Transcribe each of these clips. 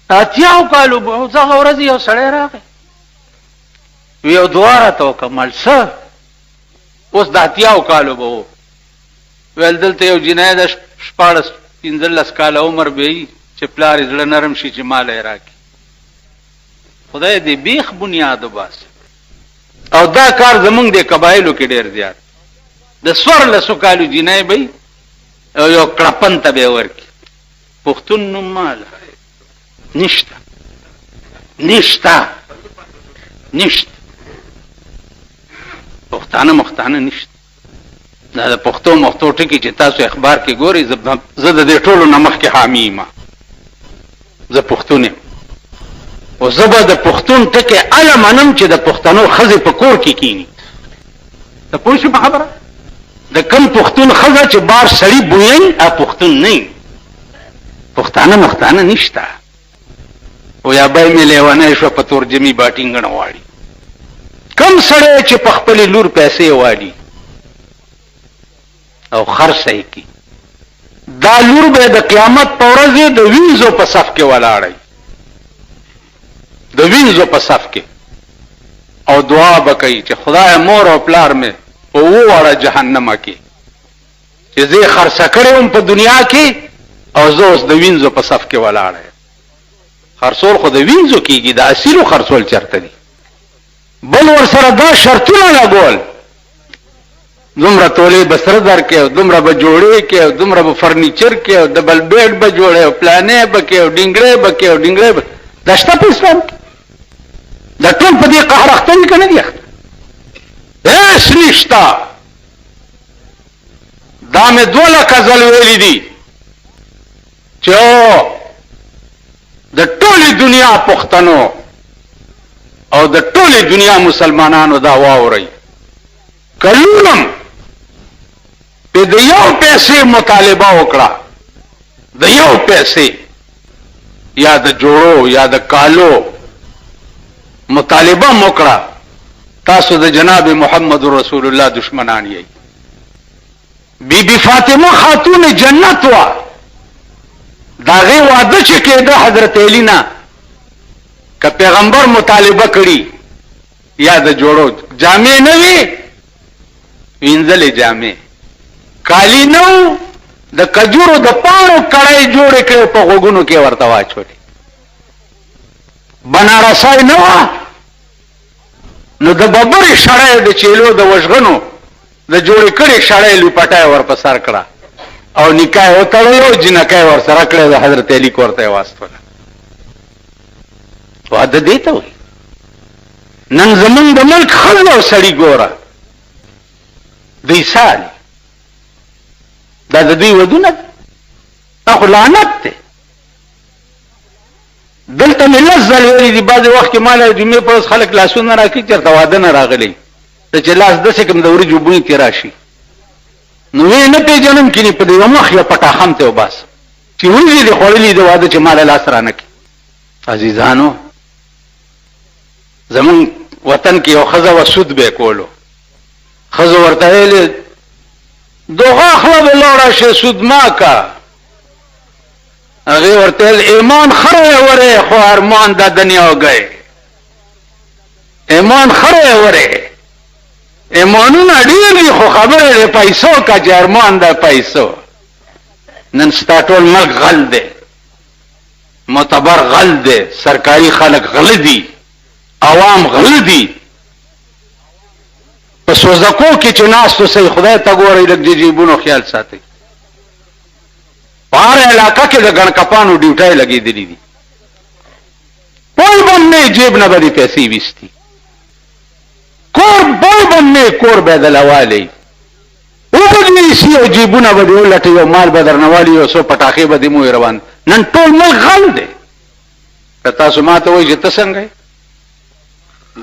اتیاو کالو به زغه ورځ یو سړی راغی یو دواره ته وکمل څه اوس د اتیاو کالو به ویل دلته یو جنای د 15 کاله عمر به وي چې پلار یې زړه نرم شي چې مال یې راکړي خدای دې بیخ بنیاد وباسي او دا کار زمونږ د قبایلو کې ډېر زیات د 14 کالو جنای به او یو کړپن ته به ورکړي پښتون نوم مال نشته پښتانه نشته دا د پښتو ټکي چې تاسو اخبار کې ګورئ زه د دې ټولو نه مخکې حامي یم زه پښتون یم او زه به د پښتون ټکي هله منم چې د پښتنو ښځې په کور کې کیني ته پوه شو په خبره د کم پښتون ښځه چې بار سړي بویي پښتون نه پښتانه نشته او یا به مې لیونی شوه په تورجمي باټینګڼه واړي کم سړی چې په خپلې لور پیسې واړي او خرڅه یې کړي دا لور به د قیامت په ورځ د وینځو په صف کې ولاړی د وینځو په صف کې او دعا به کوي چې خدای مور او پلار مې په وواړه جهنمه کې چې زه یې خرڅه کړې وم په دنیا کې او زه اوس د وینځو په صف کې ولاړی خرڅول خو د وینځو کېږي د اصیلو خرڅول چېرته دي بل ورسره دا شرطونه لګول دومره تولې به سره درکې او دومره به جوړې کې او دومره به فرنیچر کې او ډبل بیډ به جوړې او پلانې به کې او ډینګړې به دا شته په اسلام کې دا ټول په دې قهر اخته دي که نه دي اخته هېڅ نشته دا مې 2 لکه ځل ویلي دي چې د ټولې دنیا پښتنو او د ټولې دنیا مسلمانانو دا واورئ کلونم په د یو پیسې مطالبه وکړه د یو پیسې یا د جوړو یا د کالو مطالبه وکړه تاسو د جناب محمد رسول الله دشمنان یې بی بی فاطمه خاتون جنت وا داغه وعده چې کېده حضرت علی نه که پیغمبر مطالبه کړي یا د جوړو جامې نه وي وینځلې جامې کالی نو د کجورو د پاڼو کړای جوړې کړې په غوګونو کې ورته واچولې بنارسای نه وه نو د ببرې شړی د چیلو د وژغنو د جوړې کړې شړی لوپټای ور په سر کړه او نکاح وتړلو جنکای ور سره کړی د حضرت علی کور ته یې واستوله واده دې ته وایي نن زمونږ د ملک ښځه او سړي ګوره دوی سال دا د دوی ودونه دا خو لعنت دی دلته مې 10 ځل ویلي دي بعضې وخت کې ماله جمعې په ورځ خلک لاسونه راکړي چېرته واده نه راغلی ته چې لاس داسې کړم د وریجو بوی کې راشي نو ویې نه پېژنم کینې په د یوه مخ یو پټاخم ته وباسم چې وریجې دې خوړلي د واده چې ماله لاس رانه کړي عزیزانو زمونږ وطن کې یو ښځه وه سود به یې کولو ښځو ورته ویلې دوغه خله به لاړه شي سود ما کا هغې ورته ویل ایمان خره وره خو ارمان دا دنیا گئے ایمان خره وره ایمانونه ډېر دي خو خبره د پیسو کا چې ارمان د پیسو نن ستا ټول ملک غل دی معتبر غل دی سرکاري خلک غله دي عوام غله دي په سوزکو کې چې ناستو صحیح خدای ته ګورئ لږ د جیبونو خیال ساتئ په هر علاقه کې د ګڼکپانو ډیوټۍ لګېدلي دي پوی بم نه جیب نه به دې پیسې ویستي کور پوی بم نه کور به دله والی اوبه دې نیسي او جیبونه به دې ولټوي او مال به درنه والي یو څو پټاخې به دې موی روان نن ټول ملک غل دی که تاسو ما ته وایي چې ته څنګه یې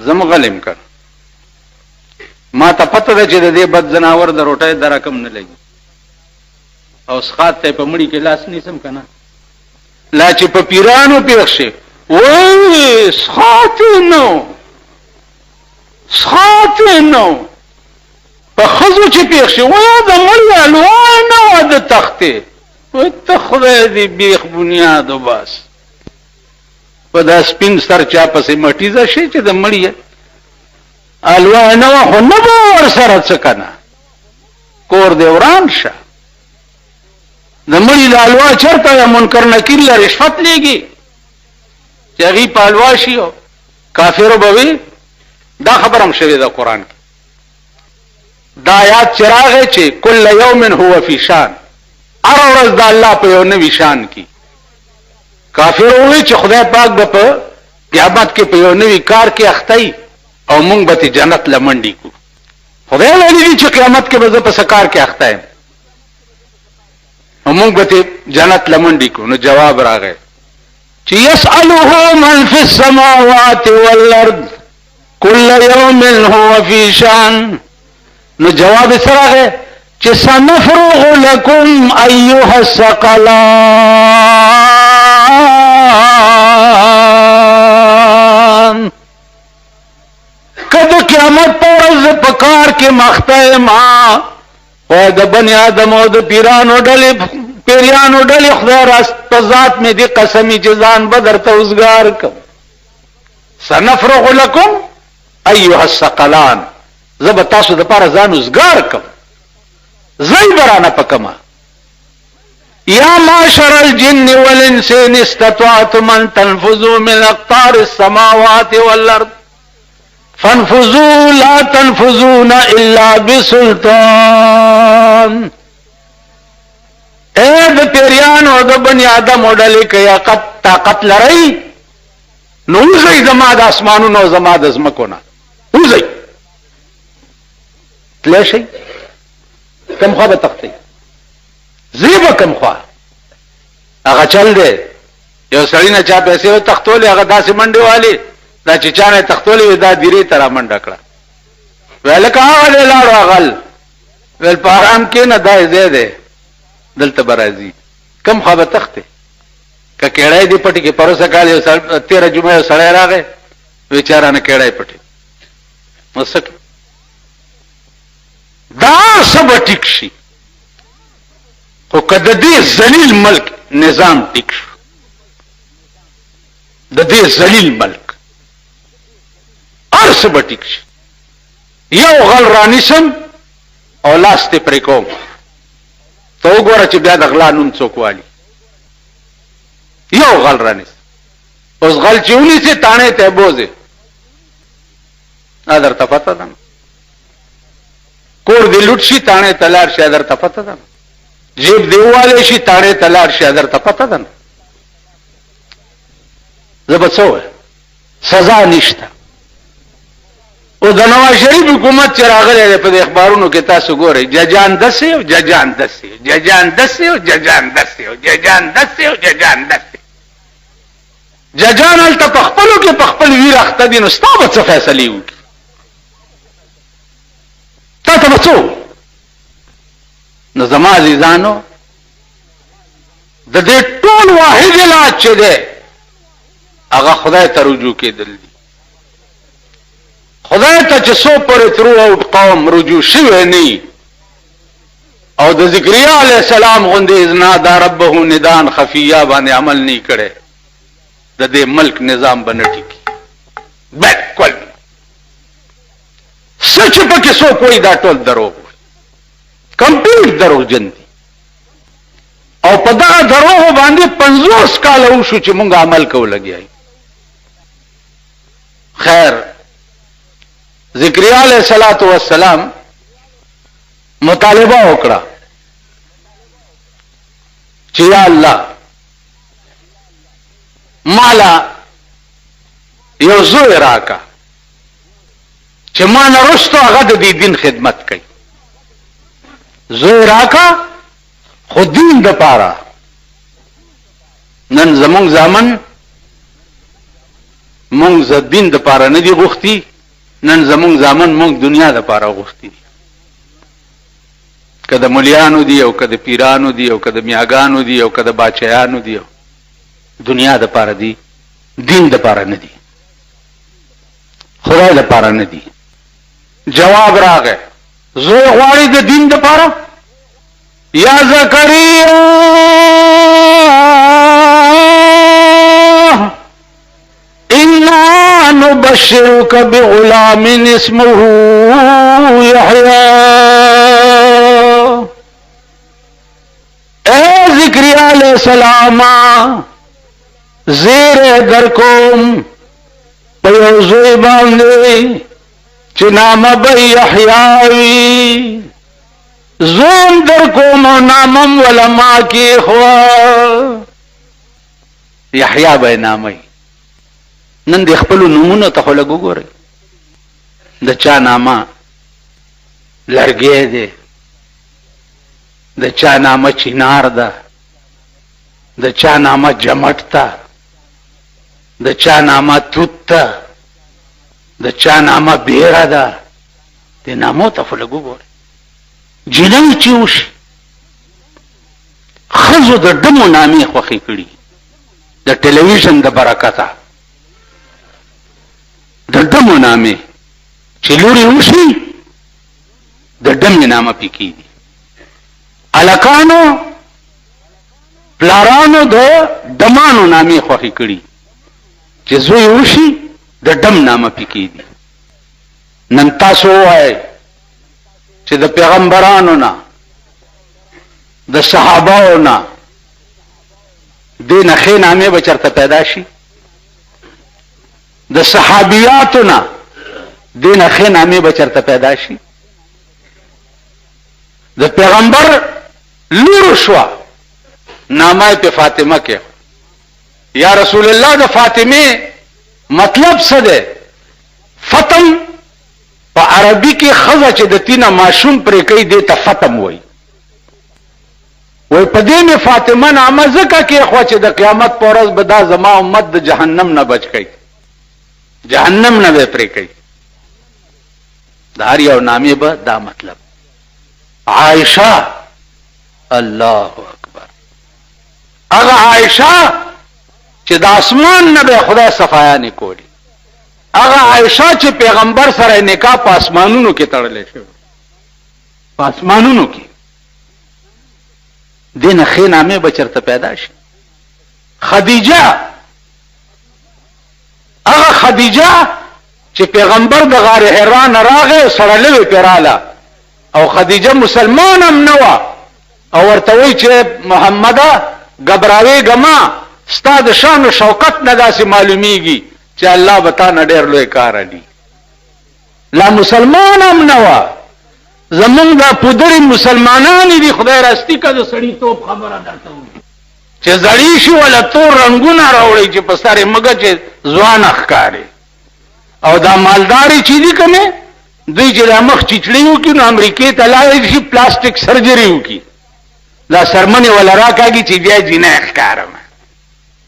زه غل یم که ما ته پته ده چې د دې بد ځناور د روټۍ د رقم نه لګي او سخات ته په مړي کې لاس نیسم که نه لا چې په پیرانو پېښ شي وایي سخات نو په ښځو چې پېښ شي وایي د مړي الوای نه وه د تختې وایي ته خدای دې بیخ بنیاد وباس په دا سپین سر چا پسې مټیزه شي چې د مړی الوا نه خو نه به ورسره څه کنه کور دې وران شه د مړی له الوا چرته منکر نکیر له رشوت لیږي چې هغې په الوا شي او کافرو به وي دا خبر هم شوې ده قرآن کې دا آیات چې راغی چې کل یوم هو فی شان هر ورځ د الله په یو نوي شان کې کافر ووایي چې خدای پاک به په قیامت کې په یو نوي کار کې اخته او موږ به جنت له منډې کو خدای ویلي دي چې قیامت کې به زه په څه کار کې اخته یم او موږ به جنت له منډې کو نو جواب راغی چې یسأله من فی السماوات والارض کل یوم هو فی شان نو جواب سره ہے چې سنفرغ لكم ايها الثقلان کله قیامت پر ورځ په کار کې مخته ما او د بنی آدم او د پیرانو ډلې خدای راست په ذات مې دي قسمی چې ځان بدر ته اوسګار کوم سنفرغ لكم ايها الثقلان زب تاسو د پاره ځان اوسګار کوم زئی برانه پکما یا معشر الجن والانس ان استطعتم ان تنفذوا من اقطار السماوات والارض فانفذوا لا تنفذون الا بسلطان اے د پیریان او د بنی آدم وډلې کیا طاقت لري نو زئی زما د اسمانونو او زما د زمکونه وزئی تلاشي کم خوا به تختی زیبا کم خوا هغه چل دی یو سړی نه چا پیسې و تختولې هغه داسې منډې والی دا چې چا نه تختولې دا دیرې ترا منډه کړه ویل که هغه دی لاړو اغل ویل په آرام کې نه دا ځای دی دلته به راځي کم خوا به تختی که کېړی دی پټي کې پروسه کال یو 13 جمعه یو سړی راغی بیچاره نه کېړی پټي مسک دا سب ټیک شي خو کده دې ذلیل ملک نظام ټیک شو د دې ذلیل ملک هر سب ټیک شي یو غل رانیسم او لاس ته پرې کوم ته وګوره چې بیا د غلا نوم څوک والي یو غل رانیس اوس غل چې ونیسي تانه ته بوزي ادر ته پته ده کور دی لوټ شي تانه تلار شي در ته پته ده جیب دیواله شي تانه تلار شي در ته پته ده زبڅو سزا نشته او د نواز شریف حکومت چې راغلی په اخبارونو کې تاسو ګورئ ججان دسي او ججان دسي ججان دسي او ججان دسي او ججان دسي او ججان دسي ججان هلته په خپلو کې په خپل ویر اخته دي نو ستا به څه فیصلې وکړي تا ته به څه نو زما عزیزانو د دې ټول واحد علاج چې دی هغه خدای ته رجوع کېدل دي خدای ته چې څو پورې ترو اوټ قوم رجوع شوی نه او د ذکریا علیه السلام غوندې اذنا دا ربه ندان خفیه باندې عمل نه کړي د دې ملک نظام بنټي کی بالکل سچ پکې سو کوئی دا ټول دروغ کمپلیټ دروغ جن دي او په دا دروغ باندې 50 کال وشو چې مونږ عمل کوو لګیای خیر ذکریا علیہ الصلوۃ والسلام مطالبه وکړه چې یا الله مالا یو زوی راکا چې ما نه رستو هغه د دین خدمت کوي زوی راکا خو دین د پاره نن زمونږ ځامن مونږ ز دین د پاره نه دی غوښتي نن زمونږ ځامن مونږ دنیا د پاره غوښتي کده مليانو دی او کده پیرانو دی او کده میاګانو دی او کده باچایانو دی دنیا د پاره دی دین د پاره نه دی خدای د پاره نه دی جواب راغی زه غواړم د دین د پاره یا زکریا ونبشرك بغلام اسمه يحيى. اے ذکریا علیہ السلام زیر در کوم پیوزوی باندې چې نام به یحیی زوم در کوم او نامم ولما کی خوا یحیی به نامي. نن د خپل نمونه ته خلک وګورئ، د چا نامه لرګی دی، د چا نامه چینار ده، د چا نامه جمټ ده، د چا نامه توت ده، د چا نامه بیره ده. د نامو ته خلک وګورئ. جنۍ چې وشي ښځو د ډمو نامې خوښې کړي د ټلویزیون د برکته، د ډمو نامې چې لوري وشي د ډمې نامه پې کېږي. الکانو پلارانو د ډمانو نامې خوښې کړي چې زوی وشي د ډم نامه پې کېږي. نن تاسو ووایئ چې د پیغمبرانو نه د صحابهو نه دې نه ښې نامې به چېرته پیدا شي؟ د صحابیاتو نه دې نه ښې نامې به چېرته پیدا شي؟ د پیغمبر لور شوه نامه یې په فاطمه کې. یا رسول الله د فاطمې مطلب څه دی؟ فتم په عربي کې ښځه چې د تینه ماشوم پرې کوي دې ته فتم وایي. وای په دې مې فاطمه نامه ځکه کېښوه چې د قیامت په ورځ به دا زما امت د جهنم نه بچ کوي، جهنم نه به پرې کوي. د هر یو نامې به دا مطلب. عائشه، الله اکبر، هغه عائشه چې د اسمان نه به خدای صفایانې کولی، هغه عائشه چې پیغمبر سره نکاح په اسمانونو کې تړلی شوی، په اسمانونو کې. دینه ښې نامې به چېرته پیدا شي. خدیجه، هغه خدیجه چې پیغمبر د غار حرا نه راغی سره لوی پرې راله او خدیجه مسلمان هم نه وه او ورته وایي چې محمده ګبراوېږه ما، ستا د شان و شوکت نه داسې معلومیږي چې الله به تا نه ډېر لوی کار اړي. لا مسلمان هم نه وه. زمونږ دا پودرې مسلمانانې دي، خدای راستي که د سړیتوب خبره درته وکړي چې زړی شي ولا تور رنګونه راوړئ چې په سر یې مږه چې ځوانه ښکاري. او دا مالدارې چې دي که نه دوی چې دا مخ چیچړي وکړي نو امریکې ته لاړی شي پلاسټک سرجري وکړي، دا سرمنې ولا راکاږي چې بیا جینۍ ښکارم.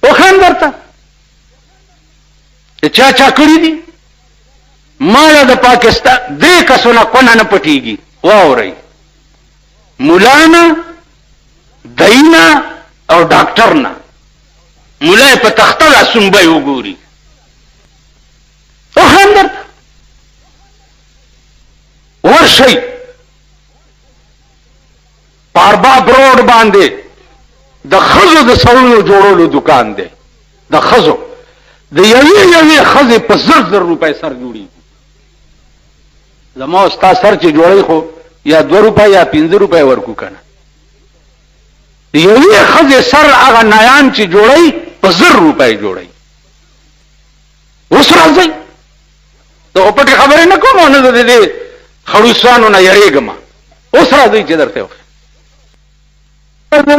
وښایم درته چا چا کړي دي. ماله د پاکستان 3 کسونه کونه نه پټېږي. واورئ، مولانا، داینا او ډاکټر نه. مولا په تخته لا سنبی وګوري. وښایم درته ورشئ په ارباب روډ باندې د ښځو د سرونو جوړولو دکان دی. د ښځو د یوې ښځې په 1000 روپۍ سر جوړېږي. زما ستا سر چې جوړی خو یا 2 روپۍ یا 5 روپۍ ورکو که نه. د یوې ښځې سر هغه نایان چې جوړی په 1000 روپۍ جوړی. اوس راځئ، د پټې خبرې نه کوم او نه د دې خړوسانو نه یریږم. اوس راځئ چې درته وښیم.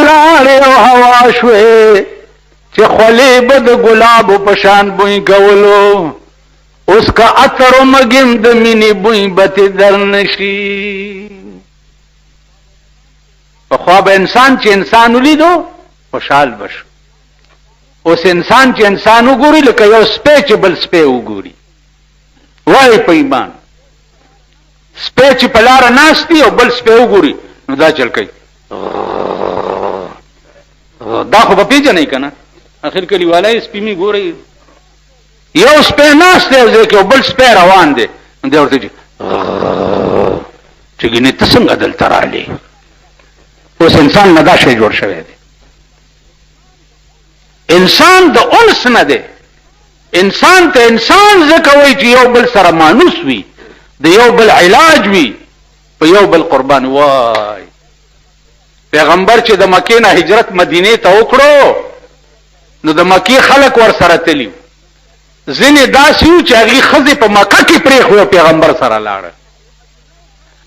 لاړې او هوا شوې چې خولې به د ګلابو په شان بوی کولو، اوس که عطر و مګم د مینې بوی به تې در نشي. پخوا به انسان چې انسان ولیدو خوشحال به شو. اوس انسان چې انسان وګوري لکه یو سپی چې بل سپی وګوري. وایي په ایمان سپی چې په لاره ناست دی او بل سپی وګوري نو دا چل کوي. دا خو به پیژنئ که نه، اخر کلیوالی سپي مې ګورئ، یو سپی ناست دی یو ځای کې او بل سپی روان دی، دی ورته چې ګینې ته څنګه دلته رالې. اوس انسان نه دا شی جوړ شوی دی. انسان د انس نه دی، انسان ته انسان ځکه وایي چې یو بل سره مانوس وي، د یو بل علاج وي، په یو بل قربان وای. پیغمبر چې د مکې نه هجرت مدینې ته وکړو نو د مکې خلک ور سره تلي، ځینې داسې وو چې هغې ښځې په مکه کې پرېښوه پیغمبر سره لاړه.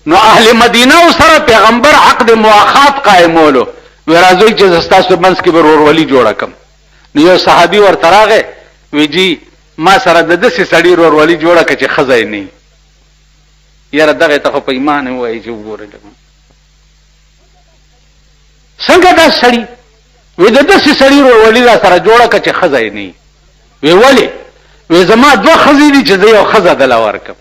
نو اهل مدینه سره پیغمبر حق د مواخات قائمولو، وی راځئ چې زه ستاسو منځ کې به ورورولي جوړه کړم. نو یو صحابي ورته راغی وی جی ما سره د داسې سړي ورورولي جوړه کړه چې ښځه یې نه، یاره دغه ته خو په ایمان ووایي چې وګورئ څنګه دا سړي، وی د داسې سړي ورورولي را سره جوړه کړه چې ښځه یې نه. وی ولې؟ وی زما دوه ښځې دي چې زه یو ښځه دله ورکړم.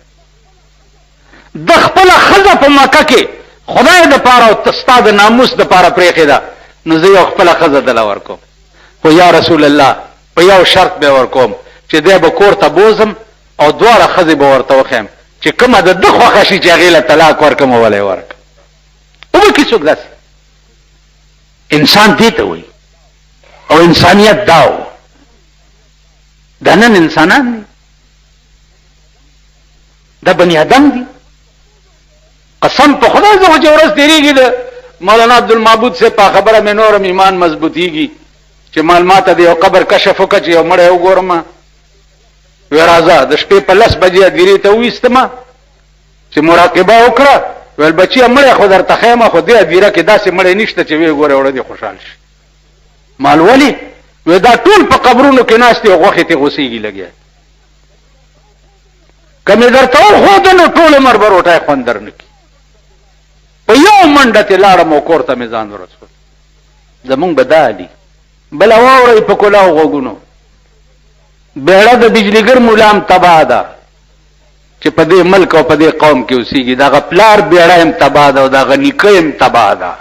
د خپله ښځه په مکه کې خدای دپاره او ستا د ناموس دپاره پرېښې ده، نو زه یو خپله ښځه دله ورکوم، خو یا رسول الله په یو شرط به ورکوم چې دی به کور ته بوزم او دواړه ښځې به ورته وښیم چې کومه د ده خوښه شي چې هغې له طلاق ورکړم او ولی ورکړم. وبکې څوک داسې انسان دې ته وایي او انسانیت دا و. دا نن انسانان دي، دا بني ادم دي. قسم په خدای زه خو چې ورځ تېرېږي د مولانا عبدالمعبود صاحب په خبره مې نورم ایمان مضبوطېږي چې مال ماته د یو قبر کشف وکړه چې یو مړی وګورم. وی راځه د شپې په 10 بجې هدیرې ته وویستمه چې مراقبه وکړه. ویل بچیه مړی خو درته ښیمه، خو دې هدیره کې داسې مړی نشته چې ویې ګورې وړه دې خوشحال شي. مال ولې؟ وی دا ټول په قبرونو کې ناست دي او غوښې ته غوسېږي لګیا. که مې درته وښوده نو ټول عمر به روټۍ خوند در نه کړي. په یو منډه تې لاړم او کور ته مې ځان ورسول. زمونږ به دا دي. بله واورئ په کلاو غوږونو، بیړه د بجلیګر ملام تباه ده چې په دې ملک او په دې قوم کې اوسېږي. دغه پلار بیړه هم تباه ده او دغه نیکه هم تباه ده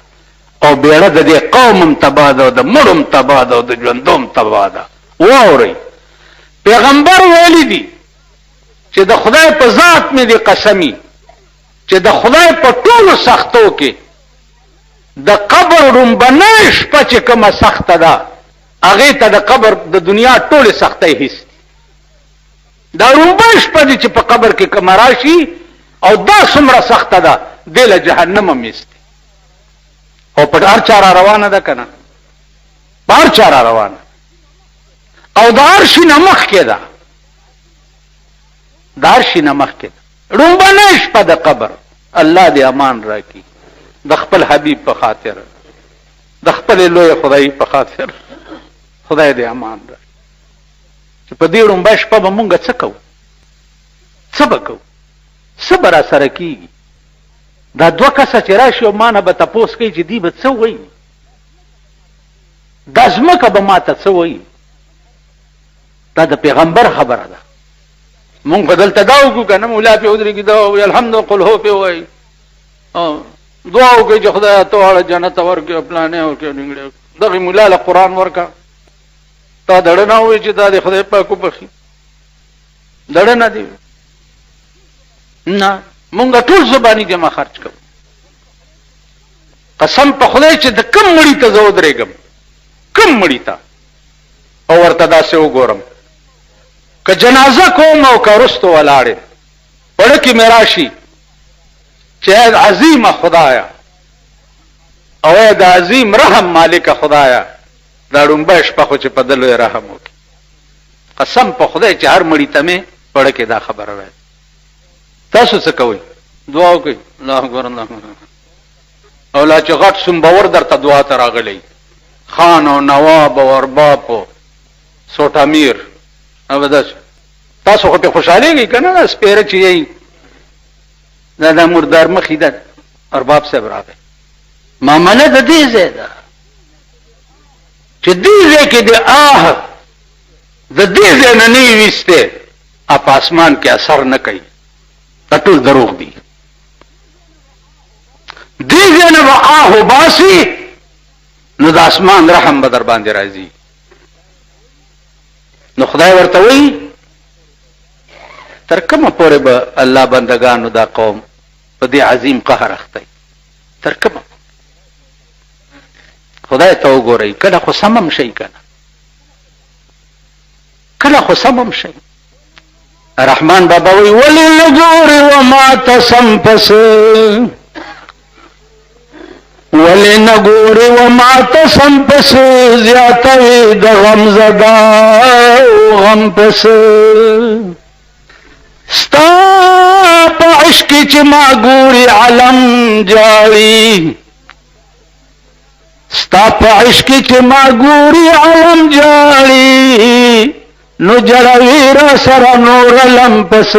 او بیړه د دې قوم هم تباه ده او د مړو هم تباه ده او د ژوندو هم تباه ده. واورئ پیغمبر ویلي دي چې د خدای په ذات مې دې قسمي چې د خدای په ټولو سختو کې د قبر ړومبنۍ شپه چې کومه سخته ده هغې ته د قبر د دنیا ټولې سختۍ هېڅ دي. دا ړومبۍ شپه دي چې په قبر کې کومه راشي او دا څومره سخته ده دې له جهنم هم هېڅ دي. او په هر چا را روانه ده که نه؟ په هر چا را روانه او د هر شي نه مخکې ده، د هر شي نه مخکې ده. ړومبنۍ شپه د قبر. الله دې امان راکړي د خپل حبیب په خاطر، د خپل لوی خدای په خاطر. خدای دې امان راکړي چې په دې ړومبۍ شپه به مونږ څه کوو، څه به کوو، څه به را سره کېږي. دا دوه کسه چې راشي او ما نه به تپوس کوي چې دی به څه وایي، دا ځمکه به ما ته څه وایي. دا د پیغمبر خبره ده. مونږ به دلته دا وکړو که نه مولا پې ودرېږي دا وایي الحمد قل هو پې وایي دعا وکړئ چې خدایه ته واړه جنت ته ورکړې او پلانې وکړې ډنګړې دغې مولا له قرآن ورکړه. تا دړه نه ووایي چې دا د خدای پاک وبخي، دړه نه دي نه. مونږ ټول زباني جمع خرچ کوو. قسم په خدای چې د کم مړي ته زه ودرېږم، کم مړي ته او ورته داسې وګورم که جنازه کوم او که وروستو ولاړې پړه کې مې راشي چې ای عظیمه خدایه او ای د عظیم رحم مالکه خدایه دا ړومبۍ شپه خو چې په ده لوی رحم وکړي. قسم په خدای چې هر مړي ته مې پړه کې دا خبره وایي. تاسو څه کوئ؟ دعا وکړئ الله اکبر الله اکبر. او لا چې غټ سومبور درته دعا ته راغلی خان او نواب او ارباب او سوټ امیر او داسې تاسو خو پې خوشحالېږئ که نه؟ دا سپېره چې یئ دا د مردار مخې ده. ارباب صاحب راغی معامله د دې ځای ده چې دې ځای کې د د دې ځای نه نه یې ویستې په اسمان کې اثر نه کوي. دا ټول دروغ دي. دې ځای نه به وباسي نو د اسمان رحم به در باندې راځي. نو خدای ورته وایي تر کومه پورې به الله بندگانو دا قوم په دې عظیم قهر اختی؟ تر کومه؟ خدای ته وګورئ کله خو سمم شي که نه؟ کله خو سمم شي. رحمان بابا وی ولی نګوري و ما ته سم پس، ولی نګوري و ما ته سم پس، زیاتوي د غم زدا غم پس. ستا په عشق چې ما ګوري علم جاړي، ستا په عشق چې ما ګوري علم جاړي، نو جړوي را سره نور لم پس.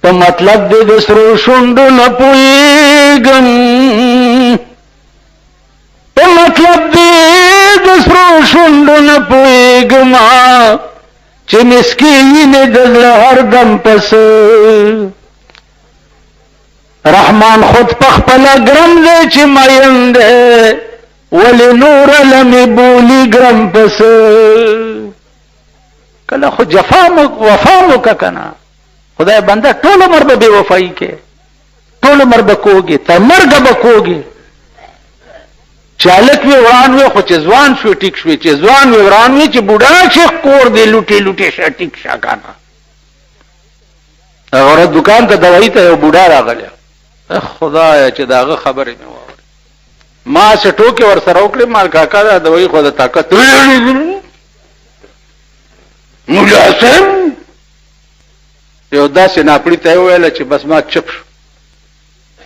په مطلب دې د سرو شونډو نه پوهېږم، په مطلب دې د سرو شونډو نه پوهېږم، چې مسکین د زړه هر دم پس. رحمان خود پخپله ګرم دی چې مین دی، ولی نور لمی بولی ګرم پس. کله خو جفا وفا وکړه کنه، خدای بنده ټول عمر به بې وفایي کې، ټول عمر به کوږې، تر مرګه به کوږې. چې هلک وي وران وي، خو چې ځوان شوي ټیک شوي، چې ځوان وي وران وي، چې بوډا شي کور دی لوټې لوټې شه ټیک شه کنه. هغه ورځ دکان ته دوايي ته یو بوډا راغلی، خدایا چې د هغه خبرې مې واورې، ما څه ټوکې ورسره وکړې، ما کاکا دا دوايي خو د طاقت مولا صاحب یو داسې ناپړي ته یې وویله چې بس ما چپ شو.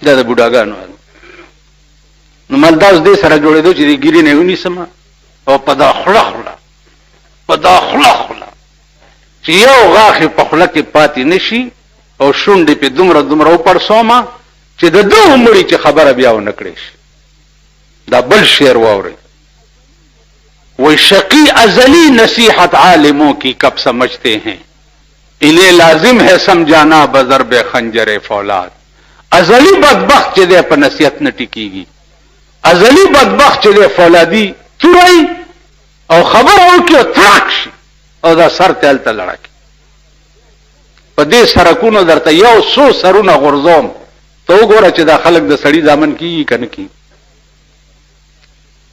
دا د بوډاګانو نو مال دا اوس دې سره جوړېدو چې د ګیرې نه یې ونیسم او په دا خوله خوله په دا خوله خوله چې یو غاښ په خوله کې پاتې نه شي او شونډې پې دومره دومره وپړسومه چې د ده مړي چې خبره بیا ونه کړې شي. دا بل شعر واورئ، وہی شقی ازلی نصیحت عالموں کی کب سمجھتے ہیں، انہیں لازم ہے سمجھانا بضرب خنجر فولاد. ازلی بدبخت چې دی په نصیحت نه ټیکیږي، ازلی بدبخت چې دی فولادي چورائی او خبر وکړي او تراک شي او دا سر ته هلته لړکي. په دې سرکونو درته یو څو سرونه غورځوم، ته وګوره چې دا خلک د سړي دامن کیږي که نه کیږي.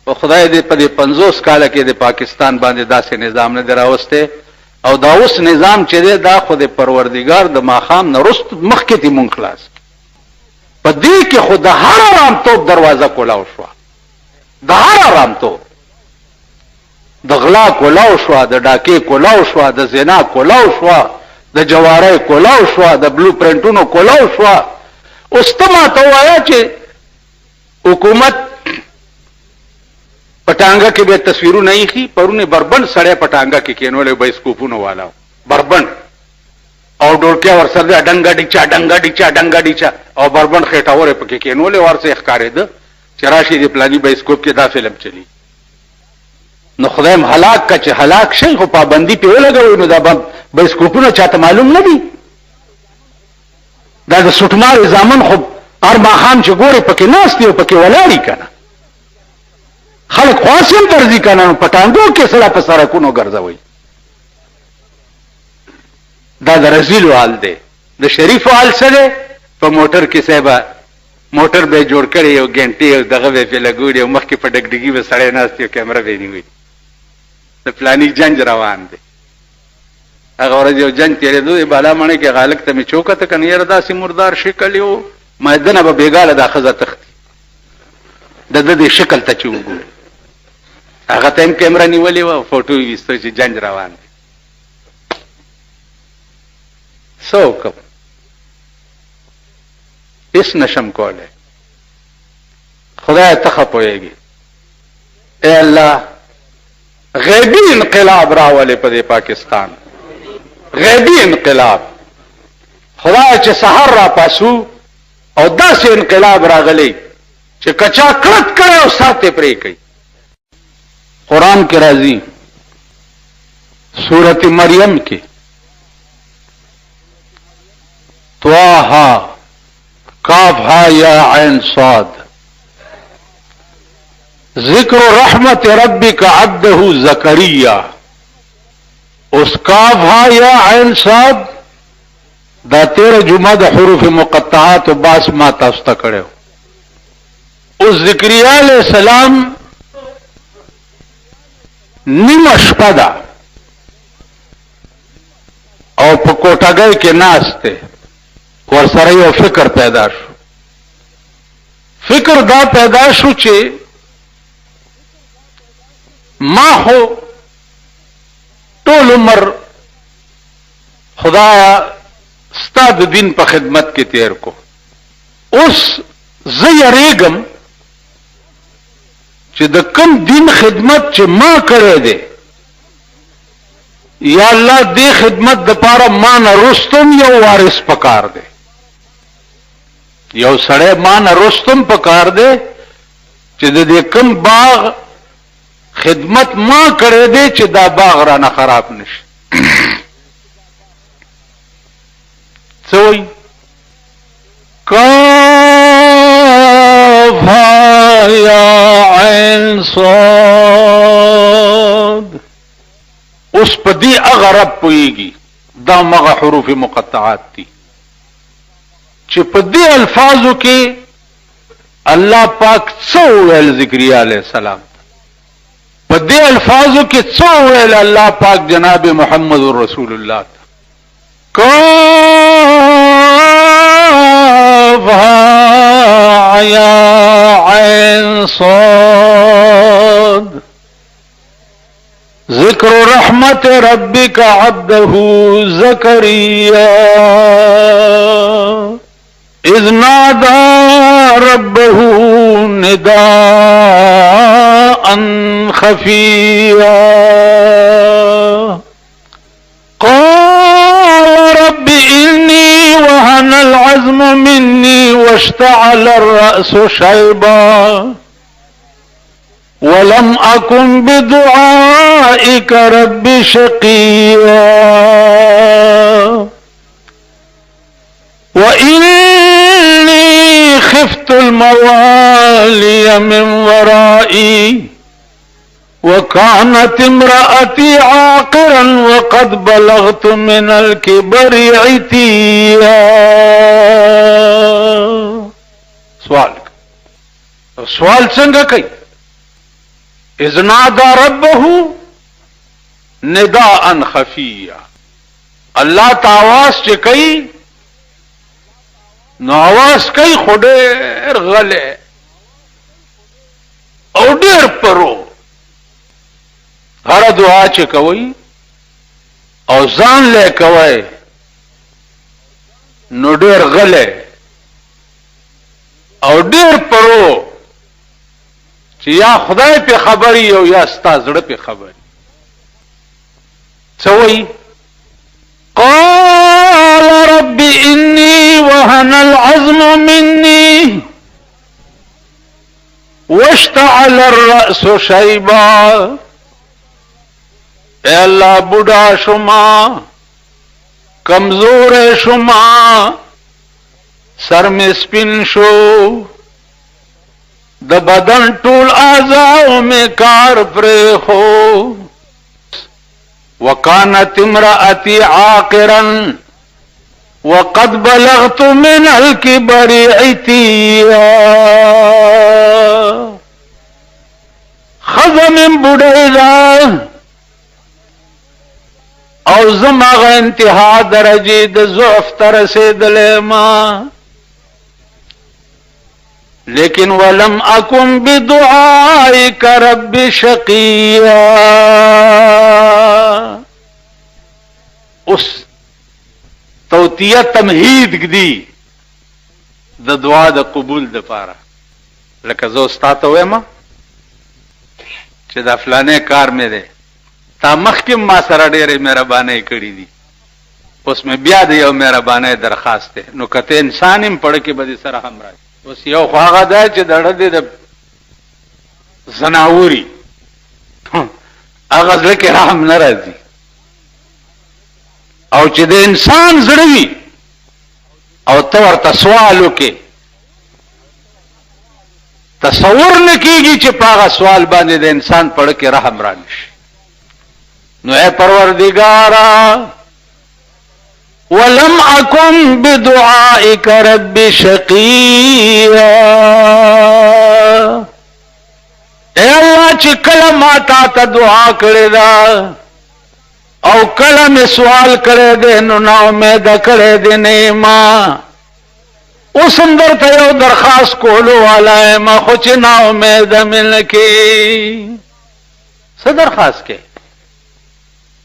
په خدای دې په دې 50 کاله کې د پاکستان باندې داسې نظام نه دی راوستی، او دا اوس نظام چې دی دا خو د پروردګار د ماښام نه وروسته مخکې دې مونږ خلاص کړي. په دې کې خو د هر ارامتوب دروازه کولاو شوه، د هر ارامتوب، د غلا کولاو شوه، د ډاکې کولاو شوه، د زنا کولاو شوه، د جوارۍ کولاو شوه، د بلو پرنټونو کولاو شوه. اوس ته ماته ووایه چې حکومت پټانګه کې به تصویرونه ایښي، پرونه بربند سړی پټانګه کې کېنولی بایسکوپونو والا بربند او ډولکیا ورسره ډنګه ډیچا ډنګه ډیچا ډنګه ډیچا او بربند خېټاورې پکې کېنولی، ورسې ښکارېده چې راشي د پلاني بایسکوپ کې دا فلم چلی. نو خدایم هلاک که چې هلاک شي، خو پابندي پې ولګوئ نو دا بایسکوپونه چاته معلوم نه دي. دا د سوټمار زامن خو هر ماښام چې ګورې پکې ناست دي او پکې ولاړي که نه، خلق خواسم درځي که نه، نو پټانګو کې سړه په سړکونو ګرځوئ. دا د رزیلو حال دی. د شریفو حال څه دی؟ په موټر کې صاحبه موټر به یې جوړ کړی، یو ګنټې او دغه به یې پې لګولي او مخکې په ډګډګي به سړی ناست او کیمره به یې نیولي، د فلاني جنج روان دی. هغه ورځ یو جنج تېرېدو د بالا مڼې کې هغه هلک ته مې چوکته که نه یاره داسې مردار شکل یو، ما دنه به بېګاله دا ښځه تښتي د ده دې شکل ته چې وګوري. هغه ته هم کیمره نیولې وه او فوټو یې ویستو چې جنج روان دی. څه وکړم؟ هېڅ نشم کولی. خدایه ته ښه پوهېږي. ای الله غیبي انقلاب راولې په دې پاکستان، غیبي انقلاب. خدایه چې سحر را پاسو او داسې انقلاب راغلی چې کچا کړت کړی او ساتې پرې کوي. قرآن کې راځي سورت مریم کې طه کاف ها یا عین صاد ذکر رحمت ربک عبده زکریا. اس کاف ها یا عین صاد دا 13 جمعه د حروف مقطعات و باس ما تاسو ته کړو. اوس زکریا علیہ السلام نیمه شپه ده او په کوټګۍ کې ناشته ورسره یو فکر پیدا شو. فکر دا پیدا شو چې ما خو ټول عمر خدایا ستا د دین په خدمت کې تیر کو، اوس زه یریږم چې د کوم دین خدمت چې ما کړی دی یا الله دې خدمت د پاره ما نه رستم یو وارث پکار دی، یو سړی ما نه رستم پکار دی چې د دې کوم باغ خدمت ما کړی دی چې دا باغ را نه خراب نشي. څه وایي؟ کاف یا عین صاد. اوس په دې هغه رب پوهېږي، دا مغه حروف مقطعات دي چې په دې الفاظو کې الله پاک څه وویل ذکریا علیہ السلام، په دې الفاظو کې څه وویل الله پاک جناب محمد رسول الله ته. کاف یا عین صاد. ذکر رحمت ربک عبده زکریا اذ نادى ربه نداء خفيا قال رب إني وهن العظم مني واشتعل الرأس شيبا ولم أكن بدعائك رب شقيا وإني خفت الموالي من ورائي وكانت امرأتي عاقرا وقد بلغت من الكبر عتيا. سوال څنګه کوي؟ اذ نادى ربه نداء خفيا. الله تاواز چې کوي نو आवाज کوي خو ډېر غلې او ډېر پرو. هر دعا چې کوي او ځان له کوي نو ډېر غلې او ډېر پرو چې یا خدای په خبري او یا ستا زړه په خبري. څه وایي؟ قال رب إني وهن العظم مني واشتعل الرأس شيبا. اے اللہ بوڑھا شما، کمزور شما، سر میں سپن شو، د بدن ټول اعضاء میں کار پرے ہو. وكانت امرأتي عاقرا وقد بلغت من الكبر عتيا. خزم بډایلا او زماغ انتها درجه د ضعف تر رسیدلې ما، لیکن ولم اكن بدعائك رب شقيا. اس توتیه تمهید دی د دعا د قبول د پاره. لکه زه استاد ته وایم چې دا فلانه کار مې دی، تا مخکې ما سره ډېرې مهربانۍ کړې دي، اوس مې بیا د یو مهربانۍ درخواست دی. نو کته انسان هم پړه کې به دې سره هم راځي. اوس یو خو هغه دی چې دړه دې د زناوري هغه زړه کې رحم نه راځي، او چې د انسان زړه وي او ته ورته سوال وکې تصور نه کېږي چې په هغه سوال باندې د انسان پړه کې رحم را نشي. نو اے پروردگارا ولم اكن بدعائك رب شقيا. اے الله چې کله ما تا ته دعا کړې ده او کله می سوال کړی دی نو نا امیده کړی دی نه ما اوس هم درته یو درخواست کولو والا یم خو چې نا امیده مې نه کې څه درخواست کوي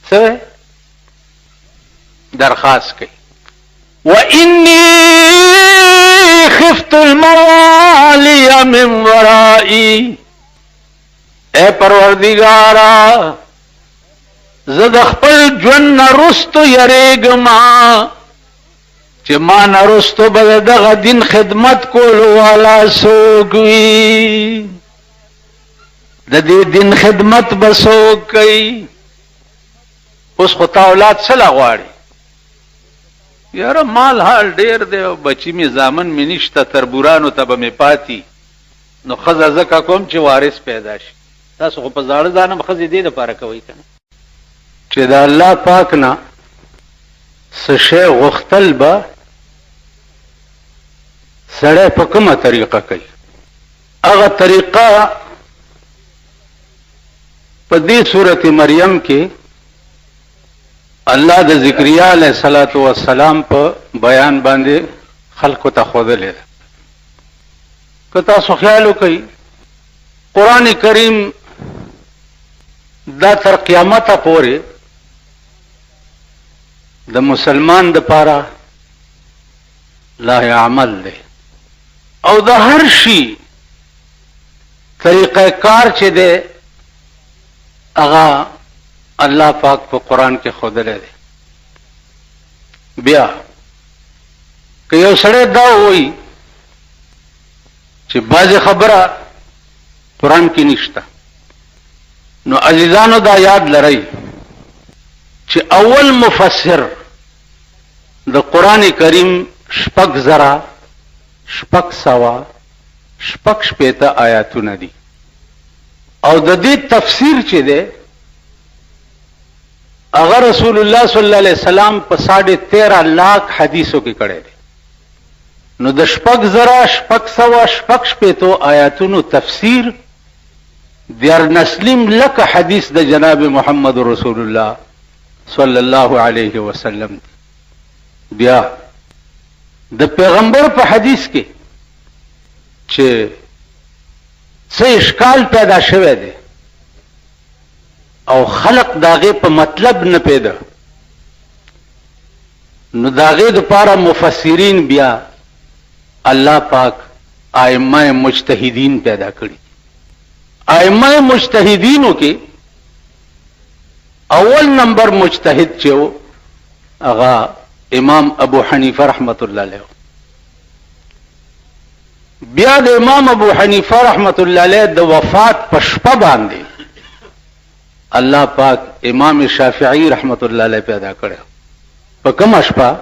څه درخواست کوي وإني خفت الموالي من ورائي اے پروردگارا زد خپل ژوند رستو یریګما چې ما نرستو به دغه دین خدمت کولو والا څوک وي د دې دین خدمت به څوک کوي اوس خو تا اولاد څه لا غواړي یاره مال حال ډیر دی او بچی می زامن می نشته تربورانو ته به می پاتی نو خزه زکه کوم چې وارث پیدا شي تاسو خو په ځاړه ځانم خزه دې لپاره کوي کنه چې دا الله پاک نه څه شی غختل به سړی په کومه طریقه کوي هغه طریقه په دې سورۃ مریم کې الله د ذکریا علیہ الصلوۃ والسلام په بیان باندې خلقو ته خوذلې که تاسو خیال وکړئ قران کریم دا تر قیامت پورې د مسلمان د پاره لا عمل دی او د هر شي طریقه کار چې دی هغه الله پاک په قران کې خودلې دی بیا که یو سړی دا وایي چې بعض خبره قران کې نشته نو عزیزانو دا یاد لرئ چې اول مفسر د قران کریم شپږ زره شپږ سوه شپږ شپېته آیاتونه دي او د دې تفسیر چې دی اگر رسول الله صلی الله علیه وسلم په 13.5 लाख حدیثو کې کړی دی نو د شپږ زره شپږ سوه شپږ شپېتو آیاتونو تفسیر دیار نسلیم لکه حدیث د جناب محمد رسول الله صلی الله علیه وسلم بیا د پیغمبر په حدیث کې چې څه اشکال پیدا شوه دی او خلق داغه په مطلب نه پیدا نو داغه د پاره مفسرین بیا الله پاک ائمه مجتهدین پیدا کړي ائمه مجتهدینو کې اول نمبر مجتهد چې و هغه امام ابو حنیفه رحمت الله علیه بیا د امام ابو حنیفه رحمت الله علیه د وفات په شپه باندې الله پاک امام شافعی رحمت الله علیه پیدا کړو په کومه شپه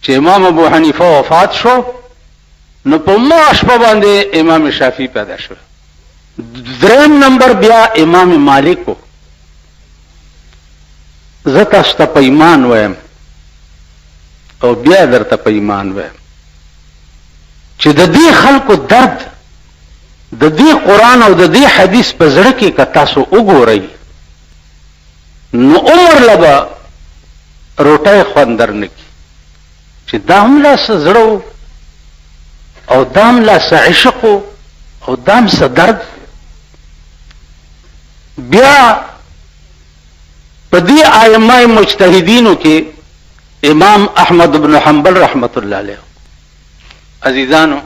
چې امام ابو حنیفه وفات شو نو په ما شپه باندې امام شافعی پیدا شو دریم نمبر بیا امام مالک زه تاسو ته په ایمان وایم او بیا درته په ایمان وایم چې د دې خلکو درد د دې قران او د دې حدیث په زړه کې که تاسو وګورئ نو عمر لبا روټای خوندر نکی چې دام لا زړه او دام لا عشق او دام س درد بیا په دې ائمه مجتهدینو کې امام احمد بن حنبل رحمت الله علیه عزیزانو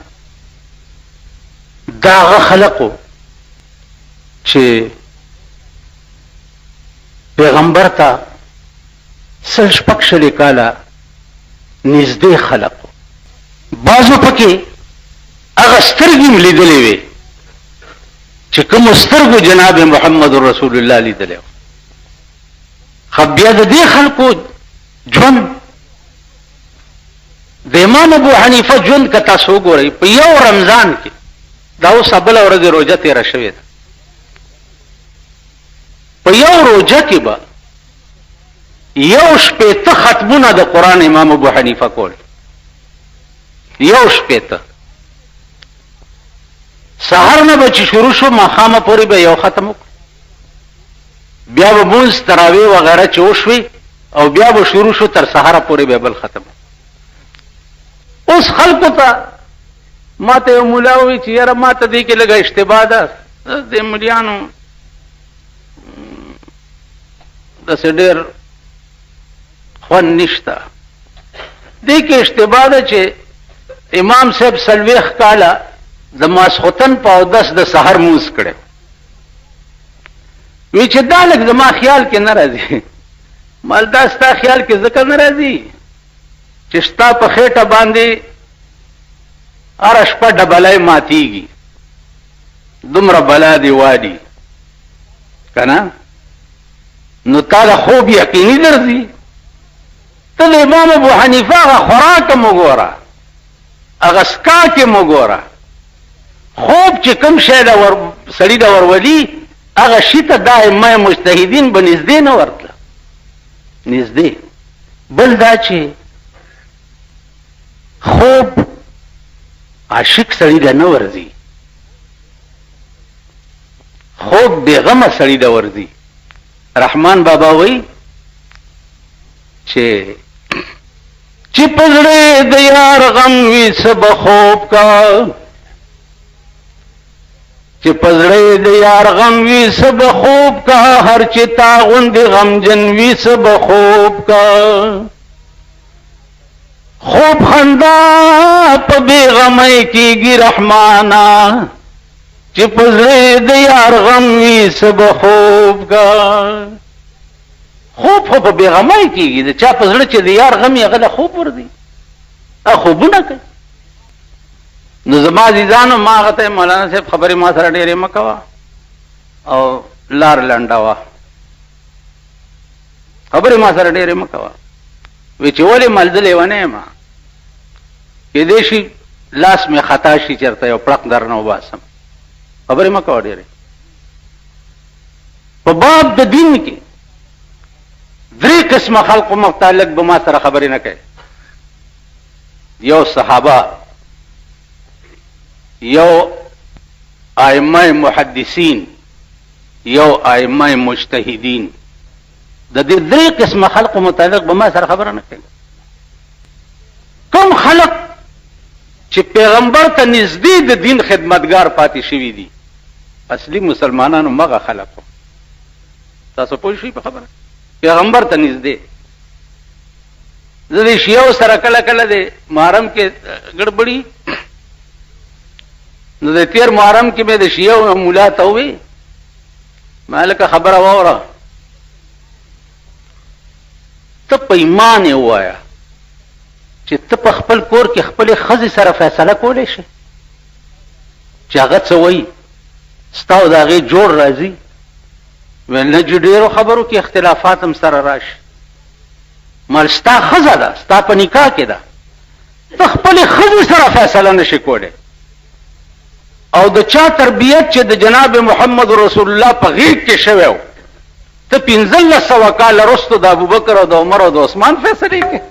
داغه خلقو چې پیغمبر ته سل شپږ شلې کاله نږدې خلقو بعضو پکې هغه سترګې م لیدلې وې چې کوم سترګو جناب محمد رسول الله لیدلې خو بیا د دې خلقو ژوند د امام ابو حنیفه ژوند که تاسو وګورئ په یو رمضان کې دا اوس بله ورځ روژه تېره شوې ده په یو روژه کې به یو شپېته ختمونه د قرآن امام ابو حنیفه کول یو شپېته سهار نه به چې شروع شو ماښامه پورې به یو ختم وکړو بیا به مونځ تراویح وغیره چې وشوي او بیا به شروع شو تر سهاره پورې به بل ختم. اوس خلکو ته ما ته یو ملا وایي چې یاره ما ته دې کې لږه اشتباه ده، د ملیانو داسې ډېر خوند نشته. دې کې اشتباه ده چې امام صاحب 40 کاله د ماسخوتن په اودس د سحر مونځ کړی. وی چې دا لږ زما خیال کې نه راځي. مال دا ستا خیال کې ذکر نه راځي چې ستا په خېټه باندې هره شپه ډبلی ماتیږي، دومره بلا دی وادي که نه؟ نو تا د خوب یقیني درځي. ته د امام ابو حنیفه هغه خوراک هم وګوره، هغه سکاک هم وګوره. خوب چې کوم شی سړي ته ورولي هغه شي ته دا ائمه مجتهدین به نږدې نه ورتله، نږدې. بل دا چې خوب عاشق سړي ته نه ورځي، خوب بېغمه سړي ته ورځي. رحمان بابا وایي چې په زړه د یار غم وي څه به خوب کا، چې په زړه د یار غم وي څه به خوب کا، هر چې تا غوندې غمجن وي څه به خوب کا. خوب خندا په بېغمۍ کېږي رحمانا، چې په زړه د یار غم وي څه به خوب کا. خوب خو په بېغمۍ کېږي، د چا په زړه چې د یار غم یې هغه له خوب ورځي، هغه خوبونه کوي. نو زما عزیزانو ما هغه ته مولانا صاحب خبرې ما سره ډېرې مه کوه او لار لنډوه، خبرې ما سره ډېرې مه کوه. وی چې ولې ملځه لیونی یم، کېدای شي لاس مې خطا شي چېرته یو پړق در نه وباسم، خبرې مه کوه ډېرې. په باب د دین کې 3 قسمه خلقو متعلق به ما سره خبرې نه کوي. یو صحابه، یو ائمه محدثین، یو ائمه مجتهدین. د دې 3 قسمه خلقو متعلق به ما سره خبره نه کوي. کوم خلق چې پیغمبر ته نږدې د دین خدمتګار پاتې شوي دي، اصلي مسلمانانو مغه خلقو. تاسو پوه شئ په خبره؟ پیغمبر ته نږدې. زه د شیعو سره کله کله د محرم کې ګډبړي، نو د تیر محرم کې مې د شیعو مولا ته ووی ما لکه خبره واوره، ته په ایمان یې ووایه چې ته په خپل کور کې خپلې ښځې سره فیصله کولی شي چې هغه څه وایي ستا او د هغې جوړ راځي. ویل نه چې ډېرو خبرو کې اختلافات هم سره راشي، مال ستا ښځه ده، ستا په نکاح کې ده، ته خپلې ښځې سره فیصله نشي کولی. او د چا تربیت چې د جناب محمد رسول الله په غیږ کې شوی و، ته 1500 کاله وروسته د ابوبکر او د عمر او د عثمان فیصلې کوي.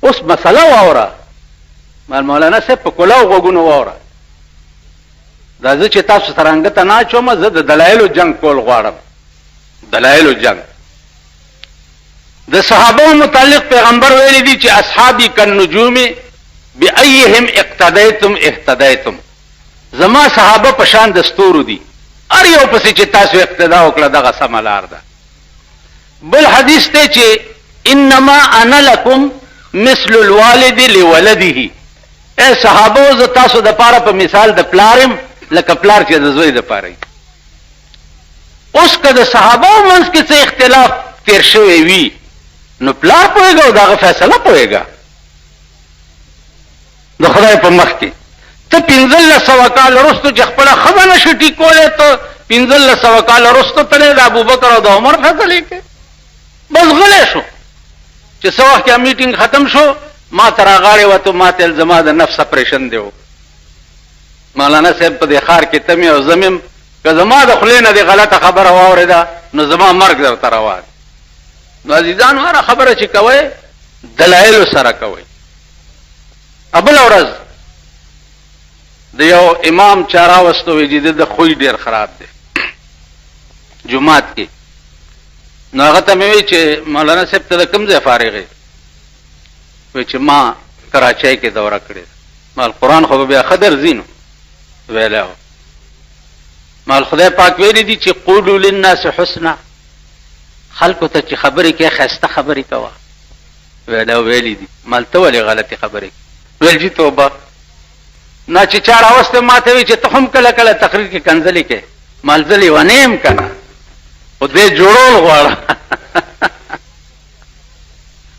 اوس مسله واوره، مولانا صاحب په کلاو غوږونو واوره. دا زه چې تاسو سره انګته نه اچوم، زه د دلایلو جنګ کول غواړم. دلایلو جنګ د صحابه متعلق پیغمبر ویلي دي چې اصحابي کالنجوم بأيهم اقتدیتم اهتدیتم. زما صحابه په شان د ستورو دي، هر یو پسې چې تاسو اقتدا وکړه دغه سمه لار ده. بل حدیث ته چې انما انا لکم مثل الوالد لولده. اے صحابه زه تاسو د پاره په مثال د پلارم لکه پلار چې د زوی د پاره. اوس که د صحابه منځ کې څه اختلاف تیر شوی وي نو پلار پوهېږه او دغه فیصله پوهېږه د خدای په مخ کې. ته 1500 کال وروسته چې خپله ښځه نشي ټیکولی، ته 1500 کال وروسته تللی د ابوبکر او د عمر فیصلې کوې. بس غلی شو چې څه وخت کې میټینګ ختم شو، ما ته راغاړې وته، ما ته زما د نفس اپریشن دی و. مولانا صاحب په دې ښار کې ته مې او زه مې که زما د خولې نه دې غلطه خبره واورېده نو زما مرګ درته روا دی. نو عزیزانو هره خبره چې کوئ دلایلو سره کوئ. بله ورځ د یو امام چا راوستو وی چې د خوی ډېر خراب دی. جمعات کې. نو هغه ته مې وی چې مولانا صاحب ته کوم ځای فارغ یې؟ وی چې ما کراچۍ کې دوره کړې. مال قرآن خو بیا خدر زینو ویلا مال خدای پاک ویلي دي چې قولوا للناس حسنا، خلکو ته چې خبرې کې خسته خبرې کوه. ویلا ویلي دي مال ته ولې غلطي خبرې ویل جی توبه. نه چې چا راوسته ما ته وی چې ته هم کله کله تقریر کې کنځلې کې مال ځلې ونیم کنه او دې جوړول غواړه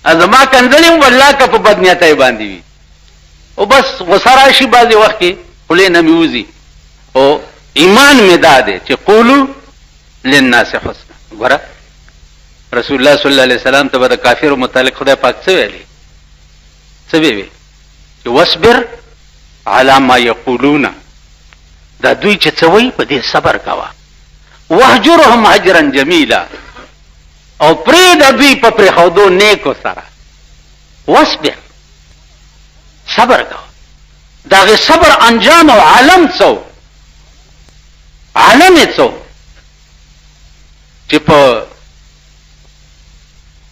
ازما کنځلې والله که په بدنیتۍ باندې وي او بس غصه راشي بعضې وخت کې خولې نه مې وځي. او ایمان مې دا دی چې قولو للناس حسنا. ګوره رسول الله صلی الله علیه وسلم ته به د کافرو متعلق خدای پاک څه ویلي؟ څه ویلي؟ چې واصبر علی ما یقولون، دا دوی چې څه وایي په دې صبر کوه. واهجرهم هجرا جمیلا، او پرېږده دوی په پرېښودو نیکو سره. واصبر، صبر کوه. د هغې صبر انجام او عالم څه عالم یې څه چې په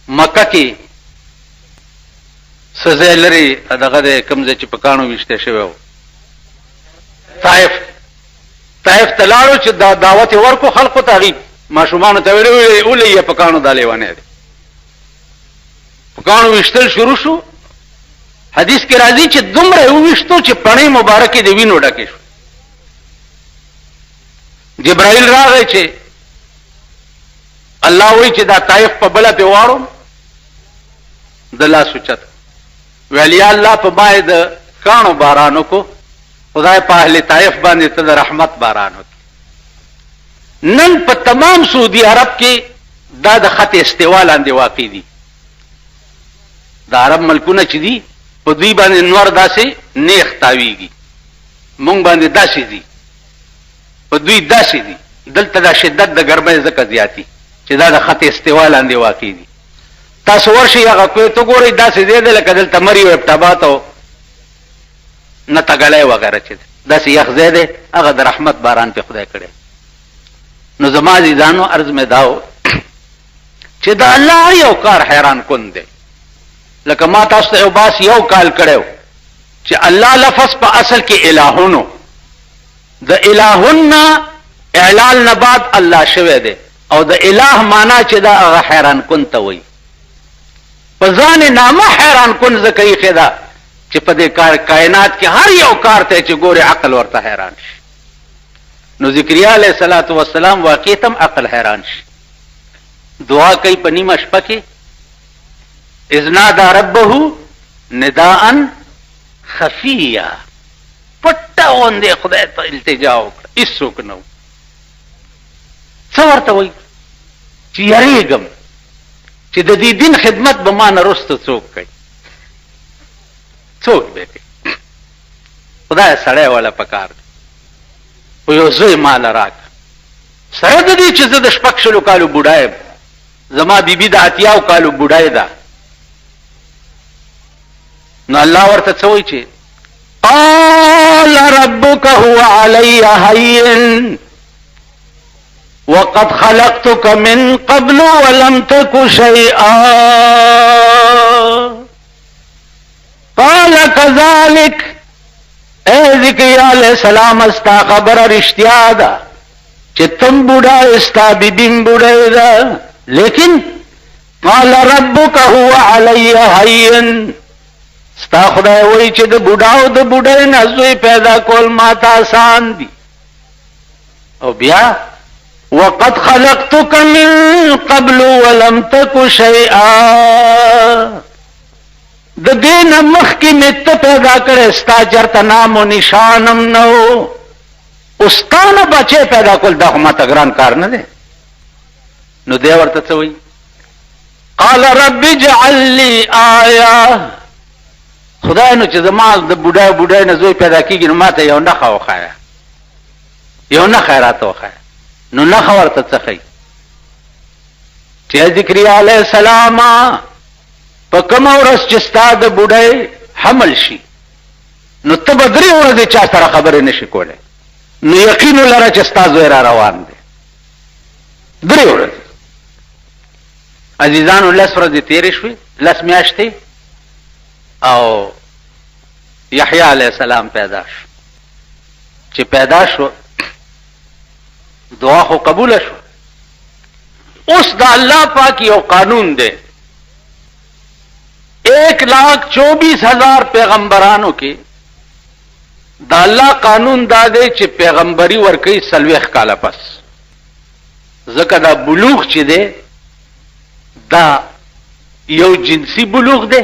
مکه کې څه ځای لري دغه د کوم ځای چې په کاڼو ویشتی شوی و، طایف ته لاړو چې دا دعوت یې ورکو خلقو ته. هغې ماشومانو ته ویلي ولې یې په کاڼو دا لیونی دی. په کاڼو ویشتل شروع شو. حدیث کې راځي چې دومره یې وویشتو چې پڼې مبارکې د وینو ډکې شو. جبرائیل راغی چې الله وایي چې دا طایف په بله پې واړو د لاس اوچت ویل یا الله په ما یې د کاڼو باران وکړو، خدای په اهل طایف باندې ته د رحمت باران وکړي. نن په تمام سعودي عرب کې دا د خط استوا لاندې واقع دي. د عرب ملکونه چې دي په دوی باندې نور داسې نیخ تاویږي، مونږ باندې داسې دي، په دوی داسې دي. دلته دا شدت د ګرمۍ ځکه زیاتي چې دا د خط استوا لاندې واقع دي. تاسو ورشئ هغه کویت وګورئ، داسې ځای دی لکه دلته مري او ابټابات او نتګلی وغیره چې داسې یخ ځای دی، هغه د رحمت باران پې خدای کړی. نو زما عزیزانو عرض مې دا و چې د الله یو کار حیران کن دی. لکه ما تاسو ته یو باس یو کال کړی و چې الله لفظ په اصل کې الهونو، د الهون نه اعلال نه بعد الله شوی دی، او د اله معنا چې دا هغه حیران کن ته وایي. په ځان نامه حیران کن ځکه ایښې ده چې په دې کائنات کې هر یو کار ته چې ګورې عقل ورته حیران شي. نو ذکریا علیه الصلاة والسلام واقعیت هم عقل حیران شي. دعا کوي په نیمه شپه کې، اذ نادى ربه نداء خفیا، پټه غوندې خدای ته التجا وکړه، هېڅوک نه و. څه ورته وایي چې یریږم چې د دې دین خدمت به ما نه رسته څوک کوي، څوک به کوي. خدای سړی والا پکار دی، خو یو زوی ماله راکړه. سره د دې چې زه د شپږ کالو بوډا یم، زما بیبي د 80 کالو بوډای ده. نو الله ورته څه وایي چې قال ربك هو علي هين وقد خلقتك من قبل ولم تك شيئا قال كذلك. اے ذکریا علیہ السلام استا خبر رشتیا دا چې تم بوډا استا بیبیم بوډای دا، لیکن قال ربك هو علي هين، ستا خدای وایي چې د بوډاو د بوډۍ نه زوی پیدا کول ما ته آسان دي. او بیا وقد خلقتك من قبل ولم تك شيئا، د دې نه مخکې مې ته پیدا کړی، ستا چېرته نام و نشانم نه و. اوس تا نه بچی پیدا کول دا خو ماته ګران کار نه دی. نو دی ورته څه وایي قال رب اجعل لي آیه، خدای نو چې زما د بوډای نه زوی پیدا کېږي نو ما ته یو نښه وښایه، یو نښه یې راته وښایه. نو نښه ورته څه ښایي چې ذکریا علیه السلام په کومه ورځ چې ستا د بوډۍ حمل شي نو ته به 3 ورځې چا سره خبرې نشي کولی، نو یقین ولره چې ستا زوی را روان دی. درې ورځې. عزیزانو 10 ورځې تېرې شوې، 10 میاشتې، او یحیی علیه السلام پیدا شو. چې پیدا شو دعا خو قبول شو. اوس د الله پاک یو قانون دی، 1,24,000 پیغمبرانو کې د الله قانون دا دی چې پیغمبري ورکوي 40 کاله پس. ځکه دا بلوغ چې دی دا یو جنسی بلوغ دی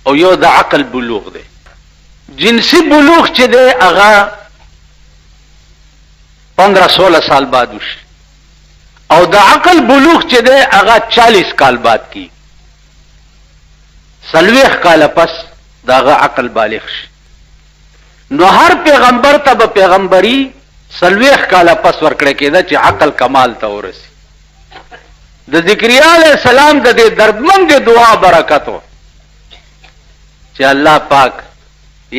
او یو د عقل بلوغ دی. جنسی بلوغ چې دی هغه 15-16 سال بعد وشي، او د عقل بلوغ چې دی هغه 40 کال بعد کی. 40 کال پس داغه عقل بالغ شي. نو هر پیغمبر ته به پیغمبري 40 کال پس ورکړه کېده چې عقل کمال ته ورسي. د ذکریا علیہ السلام د دې دردمند دعا برکتو چې الله پاک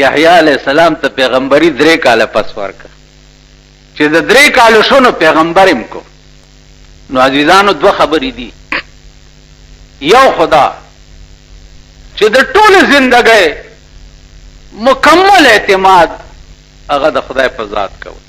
یحیی علیہ السلام ته پیغمبري 3 کال پس ورکړه. چې د 3 کال شونو پیغمبریم کو. نو عزیزانو دوه خبرې دي. یو خدا چې د ټول زندګۍ مکمل اعتماد هغه د خدای په ذات کوي.